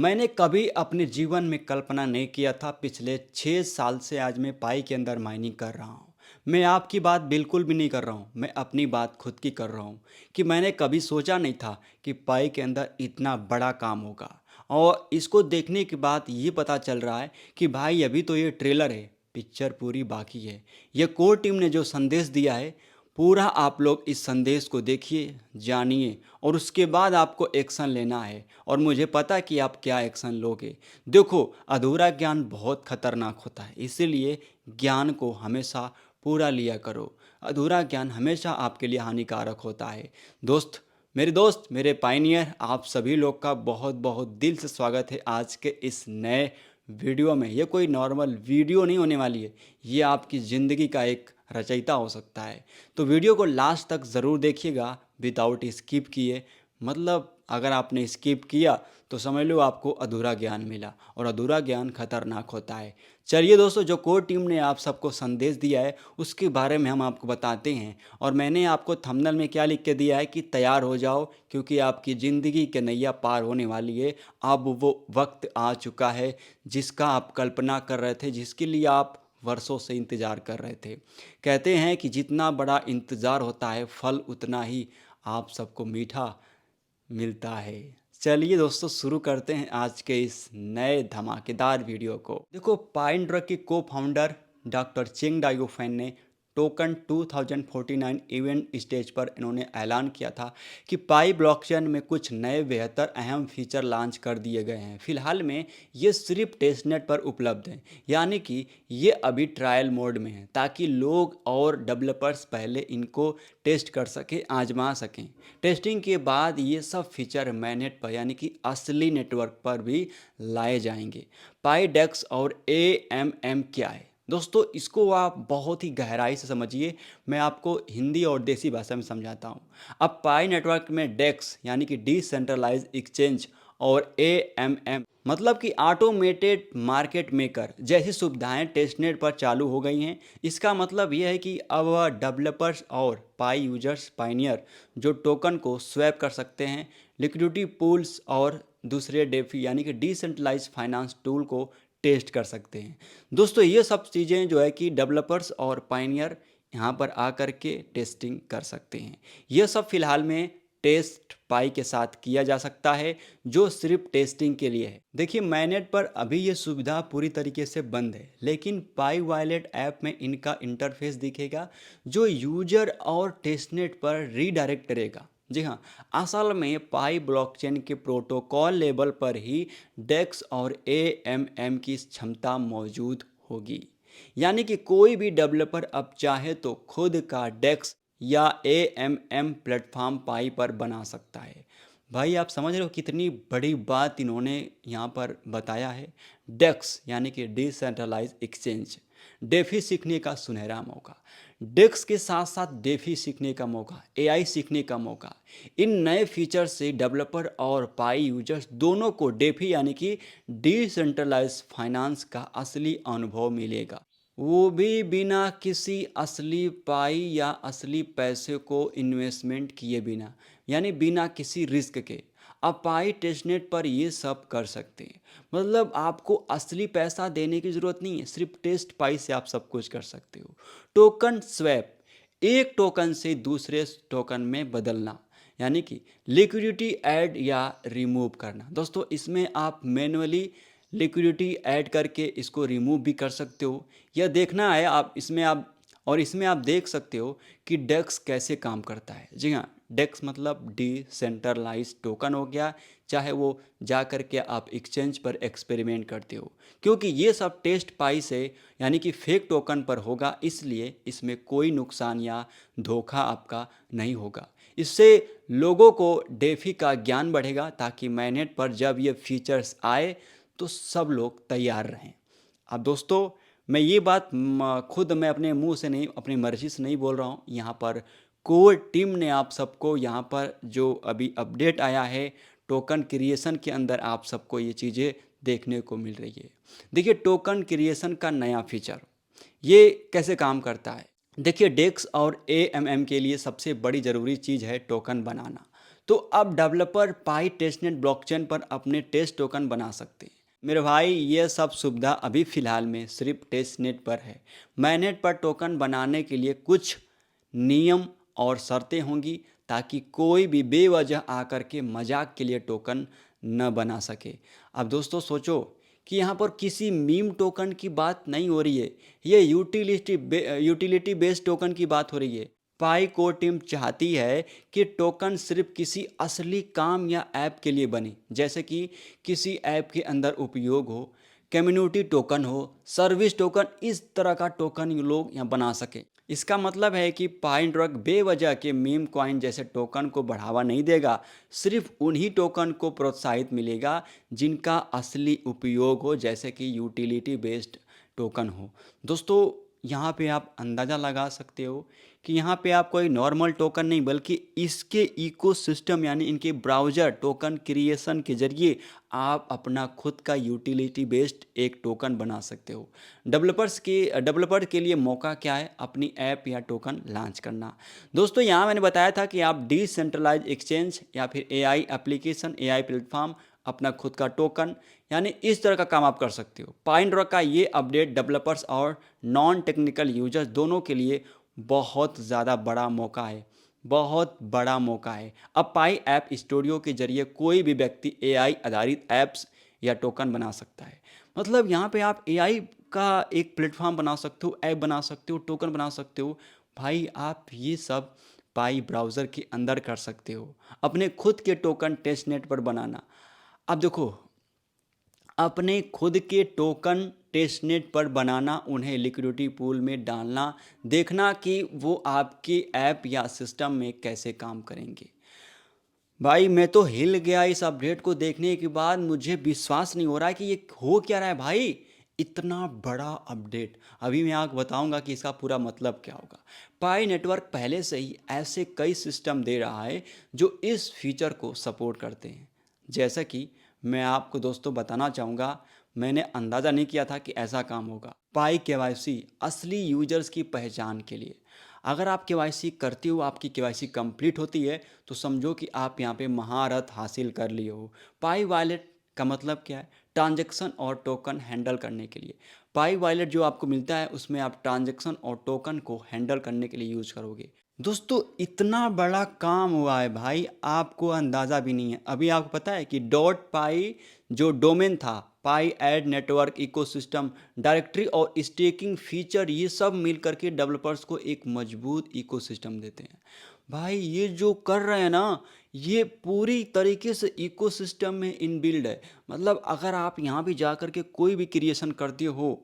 मैंने कभी अपने जीवन में कल्पना नहीं किया था पिछले 6 साल से आज मैं पाई के अंदर माइनिंग कर रहा हूँ। मैं आपकी बात बिल्कुल भी नहीं कर रहा हूँ, मैं अपनी बात खुद की कर रहा हूँ कि मैंने कभी सोचा नहीं था कि पाई के अंदर इतना बड़ा काम होगा। और इसको देखने के बाद ये पता चल रहा है कि भाई अभी तो ये ट्रेलर है, पिक्चर पूरी बाकी है। ये कोर टीम ने जो संदेश दिया है, पूरा आप लोग इस संदेश को देखिए, जानिए और उसके बाद आपको एक्शन लेना है और मुझे पता है कि आप क्या एक्शन लोगे। देखो, अधूरा ज्ञान बहुत खतरनाक होता है, इसीलिए ज्ञान को हमेशा पूरा लिया करो। अधूरा ज्ञान हमेशा आपके लिए हानिकारक होता है। दोस्त, मेरे पाइनियर, आप सभी लोग का बहुत बहुत दिल से स्वागत है आज के इस नए वीडियो में। ये कोई नॉर्मल वीडियो नहीं होने वाली है, ये आपकी ज़िंदगी का एक रचयिता हो सकता है। तो वीडियो को लास्ट तक ज़रूर देखिएगा विदाउट स्किप किए। मतलब अगर आपने स्किप किया तो समझ लो आपको अधूरा ज्ञान मिला, और अधूरा ज्ञान खतरनाक होता है। चलिए दोस्तों, जो कोर टीम ने आप सबको संदेश दिया है उसके बारे में हम आपको बताते हैं। और मैंने आपको थंबनेल में क्या लिख के दिया है कि तैयार हो जाओ, क्योंकि आपकी ज़िंदगी के नैया पार होने वाली है। अब वो वक्त आ चुका है जिसका आप कल्पना कर रहे थे, जिसके लिए आप वर्षों से इंतज़ार कर रहे थे। कहते हैं कि जितना बड़ा इंतज़ार होता है फल उतना ही आप सबको मीठा मिलता है। चलिए दोस्तों, शुरू करते हैं आज के इस नए धमाकेदार वीडियो को। देखो, पाइन ड्रग के को फाउंडर डॉक्टर चेंग डाइगोफेन ने टोकन 2049 इवेंट स्टेज पर इन्होंने ऐलान किया था कि पाई ब्लॉकचेन में कुछ नए बेहतर अहम फीचर लॉन्च कर दिए गए हैं। फिलहाल में ये सिर्फ टेस्टनेट पर उपलब्ध हैं, यानी कि ये अभी ट्रायल मोड में है, ताकि लोग और डेवलपर्स पहले इनको टेस्ट कर सकें, आजमा सकें। टेस्टिंग के बाद ये सब फीचर मैनेट पर यानी कि असली नेटवर्क पर भी लाए जाएंगे। पाईडेक्स और AMM क्या है दोस्तों, इसको आप बहुत ही गहराई से समझिए। मैं आपको हिंदी और देसी भाषा में समझाता हूँ। अब पाई नेटवर्क में डेक्स यानी कि डिसेंट्रलाइज एक्सचेंज और AMM मतलब कि ऑटोमेटेड मार्केट मेकर जैसी सुविधाएं टेस्टनेट पर चालू हो गई हैं। इसका मतलब यह है कि अब डेवलपर्स और पाई यूजर्स पाइनियर जो टोकन को स्वैप कर सकते हैं, लिक्विडिटी पूल्स और दूसरे डेफी यानी कि डिसेंट्रलाइज फाइनेंस टूल को टेस्ट कर सकते हैं। दोस्तों, ये सब चीज़ें जो है कि डेवलपर्स और पाइनियर यहाँ पर आकर के टेस्टिंग कर सकते हैं। ये सब फिलहाल में टेस्ट पाई के साथ किया जा सकता है, जो सिर्फ टेस्टिंग के लिए है। देखिए, मैनेट पर अभी ये सुविधा पूरी तरीके से बंद है, लेकिन पाई वॉलेट ऐप में इनका इंटरफेस दिखेगा जो यूजर और टेस्टनेट पर रीडायरेक्ट करेगा। जी हाँ, असल में पाई ब्लॉकचेन के प्रोटोकॉल लेवल पर ही डेक्स और AMM की क्षमता मौजूद होगी। यानी कि कोई भी डेवलपर अब चाहे तो खुद का डेक्स या AMM प्लेटफॉर्म पाई पर बना सकता है। भाई, आप समझ रहे हो कितनी बड़ी बात इन्होंने यहाँ पर बताया है। डेक्स यानी कि डिसेंट्रलाइज एक्सचेंज, डेफी सीखने का सुनहरा मौका। डेक्स के साथ साथ डेफी सीखने का मौका, AI सीखने का मौका। इन नए फीचर से डेवलपर और पाई यूजर्स दोनों को डेफी यानी कि डिसेंट्रलाइज फाइनेंस का असली अनुभव मिलेगा, वो भी बिना किसी असली पाई या असली पैसे को इन्वेस्टमेंट किए बिना, यानी बिना किसी रिस्क के। आप पाई टेस्टनेट पर ये सब कर सकते हैं। मतलब आपको असली पैसा देने की ज़रूरत नहीं है, सिर्फ टेस्ट पाई से आप सब कुछ कर सकते हो। टोकन स्वैप, एक टोकन से दूसरे टोकन में बदलना, यानी कि लिक्विडिटी ऐड या रिमूव करना। दोस्तों, इसमें आप मैनुअली लिक्विडिटी ऐड करके इसको रिमूव भी कर सकते हो। यह देखना है आप इसमें आप देख सकते हो कि डेक्स कैसे काम करता है। जी हाँ, डेक्स मतलब डिसेंट्रलाइज टोकन हो गया, चाहे वो जा कर के आप एक्सचेंज पर एक्सपेरिमेंट करते हो। क्योंकि ये सब टेस्ट पाई से यानी कि फेक टोकन पर होगा, इसलिए इसमें कोई नुकसान या धोखा आपका नहीं होगा। इससे लोगों को डेफी का ज्ञान बढ़ेगा, ताकि मैनेट पर जब ये फीचर्स आए तो सब लोग तैयार रहें। अब दोस्तों, मैं ये बात खुद मैं अपने मुंह से नहीं, अपनी मर्जी से नहीं बोल रहा हूँ। यहाँ पर कोर टीम ने आप सबको यहाँ पर जो अभी अपडेट आया है टोकन क्रिएशन के अंदर, आप सबको ये चीज़ें देखने को मिल रही है। देखिए, टोकन क्रिएशन का नया फीचर ये कैसे काम करता है। देखिए, डेक्स और AMM के लिए सबसे बड़ी ज़रूरी चीज़ है टोकन बनाना। तो अब डेवलपर पाई टेस्टनेट ब्लॉकचेन पर अपने टेस्ट टोकन बना सकते हैं। मेरे भाई, ये सब सुविधा अभी फ़िलहाल में सिर्फ टेस्टनेट पर है। mainnet पर टोकन बनाने के लिए कुछ नियम और शर्तें होंगी, ताकि कोई भी बेवजह आकर के मजाक के लिए टोकन न बना सके। अब दोस्तों सोचो कि यहाँ पर किसी मीम टोकन की बात नहीं हो रही है, ये यूटिलिटी बेस्ड टोकन की बात हो रही है। पाई कोर टीम चाहती है कि टोकन सिर्फ किसी असली काम या ऐप के लिए बने, जैसे कि किसी ऐप के अंदर उपयोग हो, कम्युनिटी टोकन हो, सर्विस टोकन, इस तरह का टोकन ये लोग यहाँ बना सके। इसका मतलब है कि पाई नेटवर्क बेवजह के मीम कॉइन जैसे टोकन को बढ़ावा नहीं देगा, सिर्फ उन्हीं टोकन को प्रोत्साहित मिलेगा जिनका असली उपयोग हो, जैसे कि यूटिलिटी बेस्ड टोकन हो। दोस्तों, यहाँ पे आप अंदाज़ा लगा सकते हो कि यहाँ पे आप कोई नॉर्मल टोकन नहीं, बल्कि इसके इकोसिस्टम यानी इनके ब्राउज़र टोकन क्रिएशन के जरिए आप अपना खुद का यूटिलिटी बेस्ड एक टोकन बना सकते हो। डेवलपर के लिए मौका क्या है? अपनी ऐप या टोकन लॉन्च करना। दोस्तों, यहाँ मैंने बताया था कि आप डिसेंट्रलाइज एक्सचेंज या फिर एआई एप्लीकेशन, एआई प्लेटफॉर्म, अपना खुद का टोकन, यानी इस तरह का काम आप कर सकते हो। पाई नेटवर्क का ये अपडेट डेवलपर्स और नॉन टेक्निकल यूजर्स दोनों के लिए बहुत ज़्यादा बड़ा मौका है, बहुत बड़ा मौका है। अब पाई ऐप स्टूडियो के जरिए कोई भी व्यक्ति एआई आधारित ऐप्स या टोकन बना सकता है। मतलब यहाँ पे आप एआई का एक प्लेटफॉर्म बना सकते हो, ऐप बना सकते हो, टोकन बना सकते हो। भाई, आप ये सब पाई ब्राउज़र के अंदर कर सकते हो, अपने खुद के टोकन टेस्टनेट पर बनाना। अब देखो, अपने खुद के टोकन टेस्टनेट पर बनाना, उन्हें लिक्विडिटी पूल में डालना, देखना कि वो आपके ऐप या सिस्टम में कैसे काम करेंगे। भाई, मैं तो हिल गया इस अपडेट को देखने के बाद। मुझे विश्वास नहीं हो रहा है कि ये हो क्या रहा है भाई। इतना बड़ा अपडेट अभी मैं आपको बताऊंगा कि इसका पूरा मतलब क्या होगा। पाई नेटवर्क पहले से ही ऐसे कई सिस्टम दे रहा है जो इस फीचर को सपोर्ट करते हैं। जैसा कि मैं आपको दोस्तों बताना चाहूँगा, मैंने अंदाज़ा नहीं किया था कि ऐसा काम होगा। पाई केवाईसी असली यूजर्स की पहचान के लिए। अगर आप केवाईसी करते हो, आपकी केवाईसी कंप्लीट होती है, तो समझो कि आप यहाँ पे महारत हासिल कर लिए हो। पाई वॉलेट का मतलब क्या है? ट्रांजैक्शन और टोकन हैंडल करने के लिए। पाई वॉलेट जो आपको मिलता है, उसमें आप ट्रांजैक्शन और टोकन को हैंडल करने के लिए यूज करोगे। दोस्तों, इतना बड़ा काम हुआ है भाई, आपको अंदाज़ा भी नहीं है। अभी आपको पता है कि डॉट पाई जो डोमेन था, पाई एड नेटवर्क इकोसिस्टम डायरेक्टरी और स्टेकिंग फीचर, ये सब मिल करके डेवलपर्स को एक मजबूत इकोसिस्टम देते हैं। भाई, ये जो कर रहे हैं ना, ये पूरी तरीके से इकोसिस्टम में इनबिल्ड है। मतलब अगर आप यहाँ भी जा करके कोई भी क्रिएशन करते हो,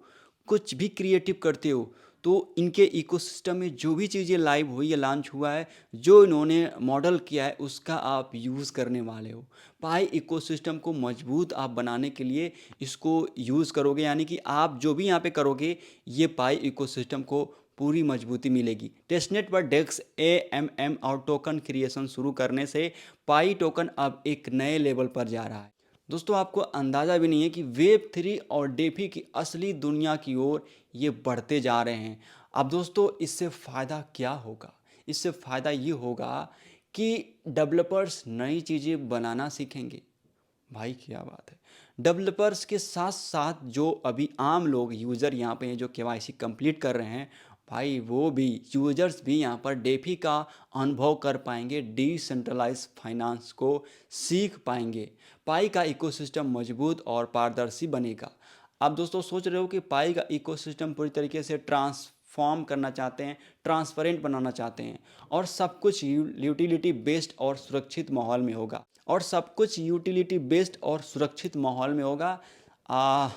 कुछ भी क्रिएटिव करते हो, तो इनके इकोसिस्टम में जो भी चीज़ें लाइव हुई या लॉन्च हुआ है, जो इन्होंने मॉडल किया है, उसका आप यूज़ करने वाले हो। पाई इकोसिस्टम को मजबूत आप बनाने के लिए इसको यूज़ करोगे, यानी कि आप जो भी यहाँ पे करोगे, ये पाई इकोसिस्टम को पूरी मजबूती मिलेगी। टेस्टनेट पर डेक्स, एएमएम और टोकन क्रिएशन शुरू करने से पाई टोकन अब एक नए लेवल पर जा रहा है। दोस्तों, आपको अंदाज़ा भी नहीं है कि वेब 3 और डेफी की असली दुनिया की ओर ये बढ़ते जा रहे हैं। अब दोस्तों, इससे फ़ायदा क्या होगा? इससे फ़ायदा ये होगा कि डेवलपर्स नई चीज़ें बनाना सीखेंगे। भाई, क्या बात है। डेवलपर्स के साथ साथ जो अभी आम लोग यूज़र यहाँ पे हैं, जो केवाईसी कंप्लीट कर रहे हैं, भाई वो भी यूजर्स भी यहाँ पर डेफी का अनुभव कर पाएंगे, डिसेंट्रलाइज फाइनेंस को सीख पाएंगे। पाई का इकोसिस्टम मजबूत और पारदर्शी बनेगा। आप दोस्तों सोच रहे हो कि पाई का इकोसिस्टम पूरी तरीके से ट्रांसफॉर्म करना चाहते हैं, ट्रांसपेरेंट बनाना चाहते हैं, और सब कुछ यूटिलिटी बेस्ड और सुरक्षित माहौल में होगा। और सब कुछ यूटिलिटी बेस्ड और सुरक्षित माहौल में होगा। आ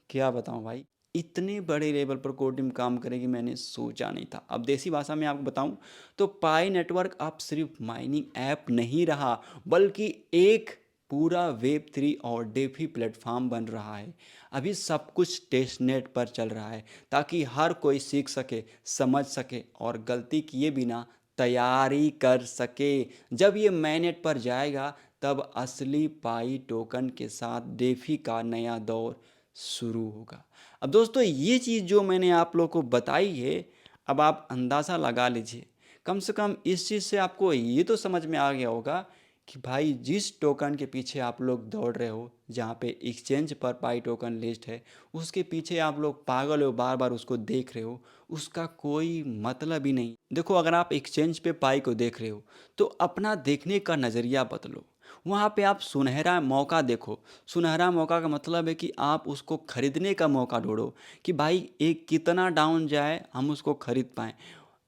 क्या बताऊं भाई, इतने बड़े लेवल पर कोर टीम काम करेगी, मैंने सोचा नहीं था। अब देसी भाषा में आपको बताऊं, तो पाई नेटवर्क अब सिर्फ माइनिंग ऐप नहीं रहा, बल्कि एक पूरा वेब 3 और डेफी प्लेटफॉर्म बन रहा है। अभी सब कुछ टेस्टनेट पर चल रहा है, ताकि हर कोई सीख सके, समझ सके और गलती किए बिना तैयारी कर सके। जब ये mainnet पर जाएगा, तब असली पाई टोकन के साथ डेफी का नया दौर शुरू होगा। अब दोस्तों, ये चीज़ जो मैंने आप लोग को बताई है, अब आप अंदाज़ा लगा लीजिए। कम से कम इस चीज़ से आपको ये तो समझ में आ गया होगा कि भाई जिस टोकन के पीछे आप लोग दौड़ रहे हो, जहाँ पे एक्सचेंज पर पाई टोकन लिस्ट है, उसके पीछे आप लोग पागल हो, बार बार उसको देख रहे हो, उसका कोई मतलब ही नहीं। देखो, अगर आप एक्सचेंज पे पाई को देख रहे हो तो अपना देखने का नज़रिया बदलो। वहाँ पे आप सुनहरा मौका देखो। सुनहरा मौका का मतलब है कि आप उसको खरीदने का मौका ढूंढो, कि भाई एक कितना डाउन जाए हम उसको खरीद पाएँ।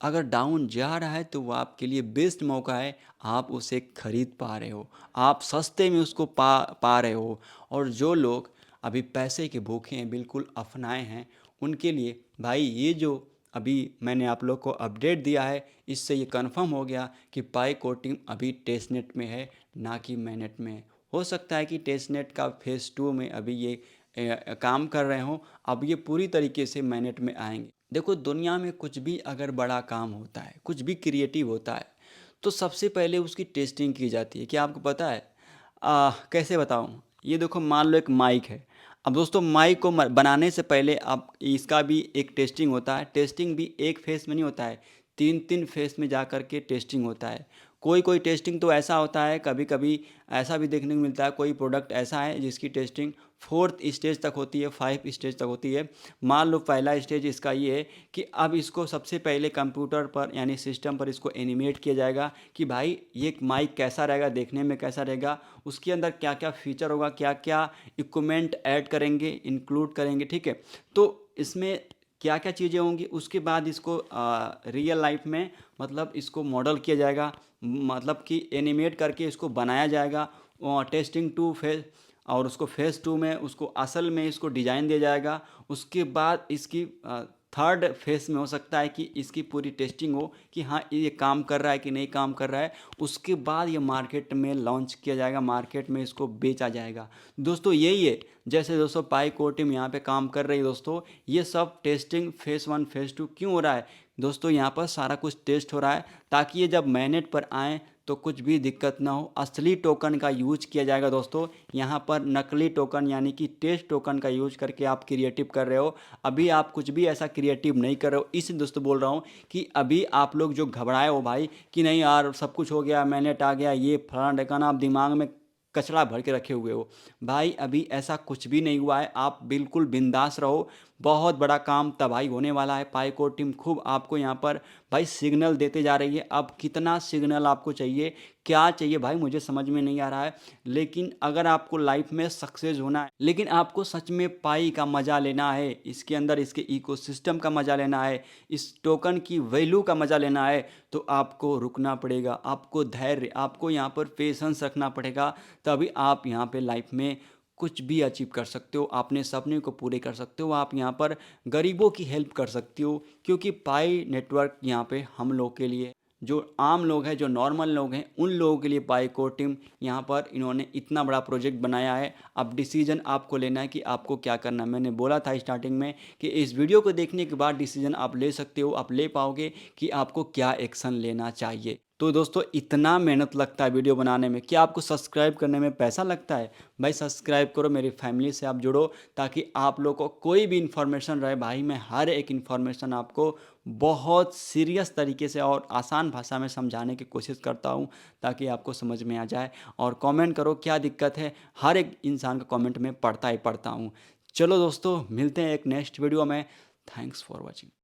अगर डाउन जा रहा है तो वो आपके लिए बेस्ट मौका है, आप उसे खरीद पा रहे हो, आप सस्ते में उसको पा पा रहे हो। और जो लोग अभी पैसे के भूखे हैं, बिल्कुल अफनाए हैं, उनके लिए भाई ये जो अभी मैंने आप लोग को अपडेट दिया है, इससे ये कंफर्म हो गया कि पाई कोटिंग अभी टेस्टनेट में है, ना कि मैनेट में। हो सकता है कि टेस्टनेट का फेज़ 2 में अभी ये काम कर रहे हों, अब ये पूरी तरीके से मैनेट में आएंगे। देखो, दुनिया में कुछ भी अगर बड़ा काम होता है, कुछ भी क्रिएटिव होता है, तो सबसे पहले उसकी टेस्टिंग की जाती है। क्या आपको पता है? कैसे बताऊँ? ये देखो, मान लो एक माइक है। अब दोस्तों, माइक को बनाने से पहले आप इसका भी एक टेस्टिंग होता है। टेस्टिंग भी एक फेस में नहीं होता है, तीन तीन फेस में जा कर के टेस्टिंग होता है। कोई कोई टेस्टिंग तो ऐसा होता है, कभी कभी ऐसा भी देखने को मिलता है, कोई प्रोडक्ट ऐसा है जिसकी टेस्टिंग फोर्थ स्टेज तक होती है, 5 स्टेज तक होती है। मान लो पहला स्टेज इसका ये है कि अब इसको सबसे पहले कंप्यूटर पर यानी सिस्टम पर इसको एनिमेट किया जाएगा कि भाई ये माइक कैसा रहेगा, देखने में कैसा रहेगा, उसके अंदर क्या क्या फीचर होगा, क्या क्या इक्विपमेंट ऐड करेंगे, इंक्लूड करेंगे, ठीक है। तो इसमें क्या क्या चीज़ें होंगी, उसके बाद इसको रियल लाइफ में मतलब इसको मॉडल किया जाएगा, मतलब कि एनिमेट करके इसको बनाया जाएगा। टेस्टिंग टू फेज, और उसको फेज़ 2 में उसको असल में इसको डिज़ाइन दिया जाएगा। उसके बाद इसकी थर्ड फेस में हो सकता है कि इसकी पूरी टेस्टिंग हो कि हाँ ये काम कर रहा है कि नहीं काम कर रहा है। उसके बाद ये मार्केट में लॉन्च किया जाएगा, मार्केट में इसको बेचा जाएगा। दोस्तों यही है, जैसे दोस्तों पाई कोर टीम यहाँ पे काम कर रही है दोस्तों, ये सब टेस्टिंग फेज़ 1 फेज़ 2 क्यों हो रहा है दोस्तों? यहाँ पर सारा कुछ टेस्ट हो रहा है ताकि ये जब मैनेट पर आएँ तो कुछ भी दिक्कत ना हो। असली टोकन का यूज किया जाएगा दोस्तों। यहाँ पर नकली टोकन यानी कि टेस्ट टोकन का यूज करके आप क्रिएटिव कर रहे हो। अभी आप कुछ भी ऐसा क्रिएटिव नहीं कर रहे हो। इसलिए दोस्तों बोल रहा हूँ कि अभी आप लोग जो घबराए हो भाई कि नहीं यार सब कुछ हो गया, मैनेट आ गया, ये फलाना ढिकाना, आप दिमाग में कचरा भर के रखे हुए हो। भाई अभी ऐसा कुछ भी नहीं हुआ है, आप बिल्कुल बिंदास रहो। बहुत बड़ा काम तबाही होने वाला है। पाई कोर टीम खूब आपको यहाँ पर भाई सिग्नल देते जा रही है। अब कितना सिग्नल आपको चाहिए, क्या चाहिए भाई, मुझे समझ में नहीं आ रहा है। लेकिन अगर आपको लाइफ में सक्सेस होना है, लेकिन आपको सच में पाई का मज़ा लेना है, इसके अंदर इसके इकोसिस्टम का मज़ा लेना है, इस टोकन की वैल्यू का मज़ा लेना है, तो आपको रुकना पड़ेगा, आपको धैर्य, आपको यहाँ पर पेशेंस रखना पड़ेगा। तभी आप यहाँ पे लाइफ में कुछ भी अचीव कर सकते हो, अपने सपने को पूरे कर सकते हो, आप यहाँ पर गरीबों की हेल्प कर सकते हो। क्योंकि पाई नेटवर्क यहाँ पे हम लोग के लिए, जो आम लोग हैं, जो नॉर्मल लोग हैं, उन लोगों के लिए पाई कोर टीम यहाँ पर इन्होंने इतना बड़ा प्रोजेक्ट बनाया है। अब डिसीजन आपको लेना है कि आपको क्या करना है। मैंने बोला था स्टार्टिंग में कि इस वीडियो को देखने के बाद डिसीजन आप ले सकते हो, आप ले पाओगे कि आपको क्या एक्शन लेना चाहिए। तो दोस्तों इतना मेहनत लगता है वीडियो बनाने में, क्या आपको सब्सक्राइब करने में पैसा लगता है? भाई सब्सक्राइब करो, मेरी फैमिली से आप जुड़ो, ताकि आप लोग को कोई भी इन्फॉर्मेशन रहे, भाई मैं हर एक इन्फॉर्मेशन आपको बहुत सीरियस तरीके से और आसान भाषा में समझाने की कोशिश करता हूँ, ताकि आपको समझ में आ जाए। और कमेंट करो क्या दिक्कत है, हर एक इंसान का कमेंट में पढ़ता ही पढ़ता हूँ। चलो दोस्तों, मिलते हैं एक नेक्स्ट वीडियो में। Thanks for watching.